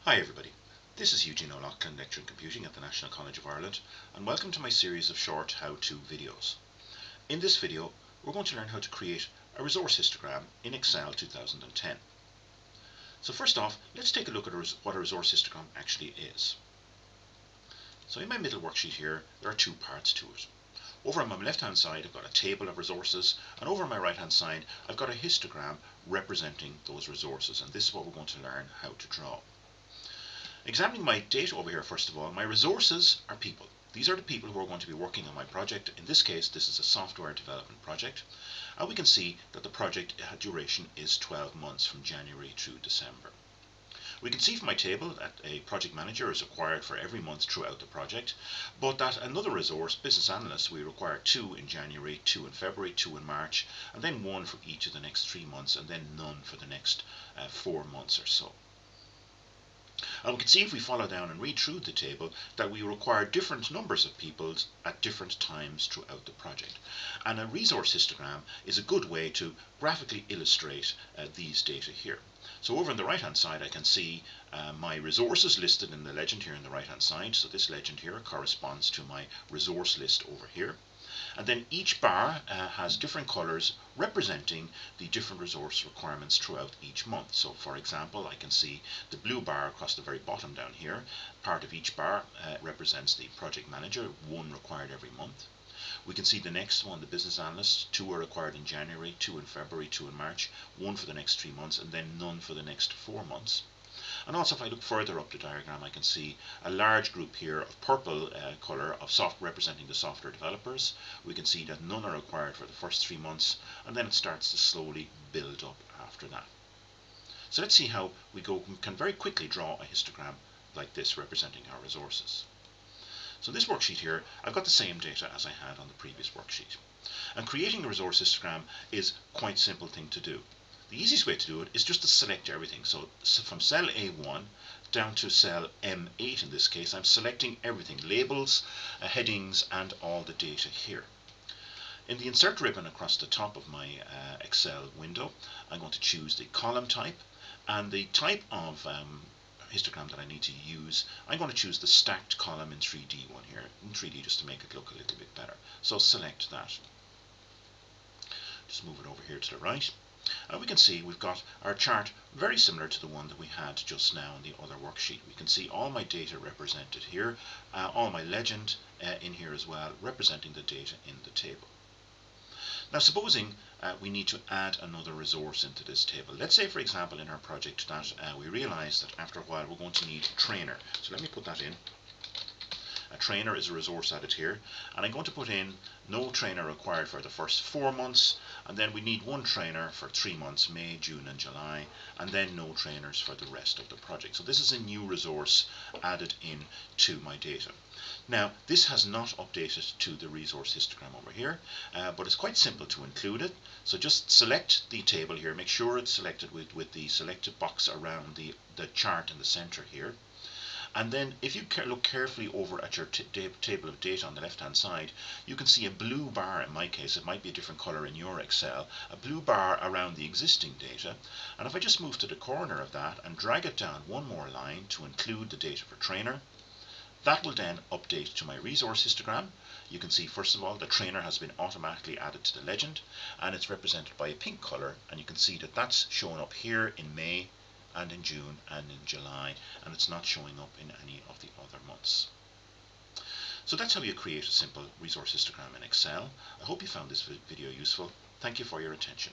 Hi everybody, this is Eugene O'Loughlin, lecturer in computing at the National College of Ireland, and welcome to my series of short how-to videos. In this video we're going to learn how to create a resource histogram in Excel 2010. So first off, let's take a look at what a resource histogram actually is. So in my middle worksheet here there are two parts to it. Over on my left hand side I've got a table of resources, and over on my right hand side I've got a histogram representing those resources, and this is what we're going to learn how to draw. Examining my data over here, first of all, my resources are people. These are the people who are going to be working on my project. In this case, this is a software development project. And we can see that the project duration is 12 months from January to December. We can see from my table that a project manager is required for every month throughout the project, but that another resource, business analyst, we require 2 in January, 2 in February, 2 in March, and then 1 for each of the next 3 months, and then none for the next 4 months or so. And we can see if we follow down and read through the table that we require different numbers of people at different times throughout the project. And a resource histogram is a good way to graphically illustrate these data here. So over on the right hand side I can see my resources listed in the legend here on the right hand side. So this legend here corresponds to my resource list over here. And then each bar has different colours representing the different resource requirements throughout each month. So for example, I can see the blue bar across the very bottom down here. Part of each bar represents the project manager, 1 required every month. We can see the next one, the business analyst, 2 are required in January, 2 in February, 2 in March, 1 for the next 3 months, and then none for the next 4 months. And also if I look further up the diagram I can see a large group here of purple colour of representing the software developers. We can see that none are required for the first 3 months, and then it starts to slowly build up after that. So let's see how we can very quickly draw a histogram like this representing our resources. So this worksheet here, I've got the same data as I had on the previous worksheet. And creating a resource histogram is quite a simple thing to do. The easiest way to do it is just to select everything. So from cell A1 down to cell M8 in this case, I'm selecting everything, labels, headings, and all the data here. In the insert ribbon across the top of my Excel window, I'm going to choose the column type, and the type of histogram that I need to use, I'm going to choose the stacked column in 3D one here, in 3D just to make it look a little bit better. So select that. Just move it over here to the right. And we can see we've got our chart very similar to the one that we had just now in the other worksheet. We can see all my data represented here, all my legend in here as well, representing the data in the table. Now supposing we need to add another resource into this table. Let's say for example in our project that we realise that after a while we're going to need a trainer. So let me put that in. A trainer is a resource added here, and I'm going to put in no trainer required for the first 4 months, and then we need 1 trainer for 3 months, May, June and July, and then no trainers for the rest of the project. So this is a new resource added in to my data. Now this has not updated to the resource histogram over here, but it's quite simple to include it. So just select the table here, make sure it's selected with the selected box around the chart in the center here. And then if you look carefully over at your table of data on the left hand side, you can see a blue bar. In my case it might be a different color in your Excel, a blue bar around the existing data. And if I just move to the corner of that and drag it down one more line to include the data for trainer, that will then update to my resource histogram. You can see first of all the trainer has been automatically added to the legend, and it's represented by a pink color, and you can see that that's shown up here in May and in June and in July, and it's not showing up in any of the other months. So that's how you create a simple resource histogram in Excel. I hope you found this video useful. Thank you for your attention.